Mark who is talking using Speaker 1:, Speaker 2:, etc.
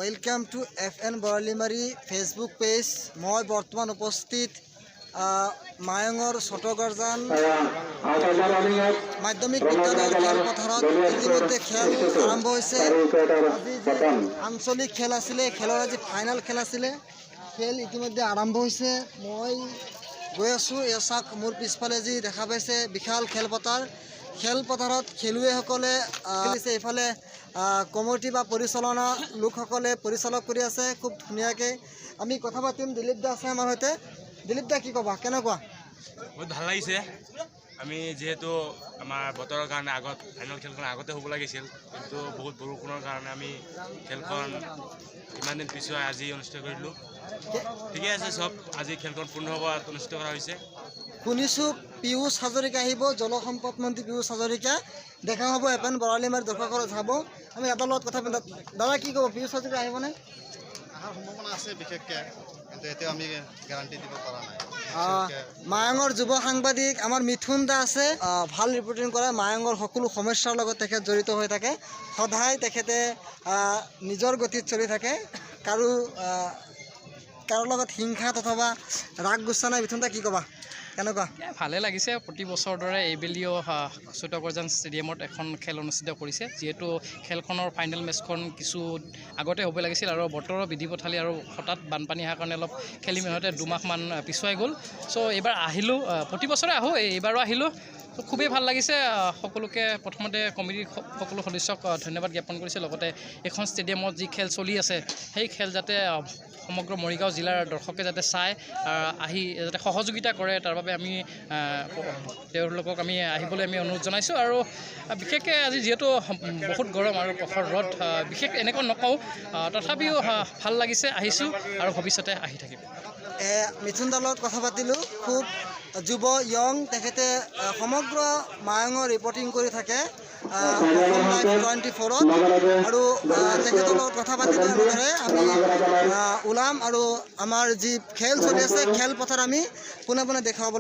Speaker 1: Welcome to FN Baralimari Facebook page. মই বৰ্তমান উপস্থিত মায়ঙৰ ছটগৰজান মাধ্যমিক বিদ্যালয়ৰ খেলপথাৰত ইতিমধ্যে খেল আৰম্ভ হৈছে। আজি আঞ্চলিক খেল আছিলে, খেলৰ আজি ফাইনেল খেল আছিলে। খেল ইতিমধ্যে আৰম্ভ হৈছে। মই গৈ আছোঁ। এই চাওক মোৰ পিছফালে যি দেখা পাইছে বিশাল খেলপথাৰ। খেলপথাৰত খেলুৱৈসকলে খেলিছে। এইফালে কমিটি বা পৰিচালনা লোকসকলে পৰিচালক কৰি আছে খুব ধুনীয়াকৈ। আমি কথা পাতিম। দিলীপ দা আছে আমাৰ সৈতে। দিলীপ দা কি ক'বা, কেনেকুৱা?
Speaker 2: বহুত ভাল লাগিছে। আমি যিহেতু আমাৰ বতৰৰ কাৰণে আগত ফাইনেল খেলখন আগতে হ'ব লাগিছিল, কিন্তু বহুত বৰষুণৰ কাৰণে আমি খেলখন ইমান দিন পিছুৱাই আজি অনুষ্ঠিত কৰিলোঁ। ঠিকে আছে, চব আজি খেলখন পূৰ্ণভাৱে অনুষ্ঠিত কৰা হৈছে।
Speaker 1: শুনিছোঁ পীয়ুষ হাজৰিকা আহিব, জলসম্পদ মন্ত্ৰী পীয়ুষ হাজৰিকা দেখা হ'ব। FN বৰালিমাৰী দৰ্শকৰ যাব। আমি এটা লগত কথা পাতিম। দাদা কি ক'ব, পীয়ুষ হাজৰিকা আহিবনে?
Speaker 3: অহাৰ সম্ভাৱনা আছে বিশেষকৈ, কিন্তু এতিয়া আমি গেৰাণ্টি দিব পৰা নাই।
Speaker 1: মায়ঙৰ যুৱ সাংবাদিক আমাৰ মিথুন দা আছে, ভাল ৰিপৰ্টিং কৰে। মায়ঙৰ সকলো সমস্যাৰ লগত তেখেত জড়িত হৈ থাকে। সদায় তেখেতে নিজৰ গতিত চলি থাকে। কাৰো লগত হিংসাত অথবা ৰাগ গুচা নাই। মিথুন দা কি ক'বা, কেনেকুৱা?
Speaker 4: ভালে লাগিছে। প্ৰতি বছৰৰ দৰে এইবেলিও ছটগৰজান ষ্টেডিয়ামত এখন খেল অনুষ্ঠিত কৰিছে। যিহেতু খেলখনৰ ফাইনেল মেটচখন কিছু আগতে হ'ব লাগিছিল আৰু বতৰৰ বিধি পথালি আৰু হঠাৎ বানপানী অহাৰ কাৰণে অলপ খেলি মেলোতে দুমাহমান পিছুৱাই গ'ল। চ' এইবাৰ আহিলোঁ, প্ৰতি বছৰে আহোঁ, এইবাৰো আহিলোঁ। খুবেই ভাল লাগিছে। সকলোকে প্ৰথমতে কমিটিৰ সকলো সদস্যক ধন্যবাদ জ্ঞাপন কৰিছে। লগতে এইখন ষ্টেডিয়ামত যি খেল চলি আছে সেই খেল যাতে সমগ্ৰ মৰিগাঁও জিলাৰ দৰ্শকে যাতে চাই আহি যাতে সহযোগিতা কৰে, তাৰ বাবে আমি তেওঁলোকক আমি আহিবলৈ আমি অনুৰোধ জনাইছোঁ। আৰু বিশেষকৈ আজি যিহেতু বহুত গৰম আৰু প্ৰখৰ ৰ'দ, বিশেষ এনেকুৱা নকওঁ, তথাপিও ভাল লাগিছে। আহিছোঁ আৰু ভৱিষ্যতে আহি থাকিম।
Speaker 1: মিথুন দাৰ লগত কথা পাতিলোঁ। খুব যুৱ য়ং, তেখেতে সমগ্ৰ মায়ঙৰ ৰিপৰ্টিং কৰি থাকে অসম লাইভ 24ত। আৰু তেখেতৰ লগত কথা পাতিলোঁ। এনেদৰে আমি ওলাম আৰু আমাৰ যি খেল চলি আছে খেলপথাৰ আমি পোনে পোনে দেখুৱাবলৈ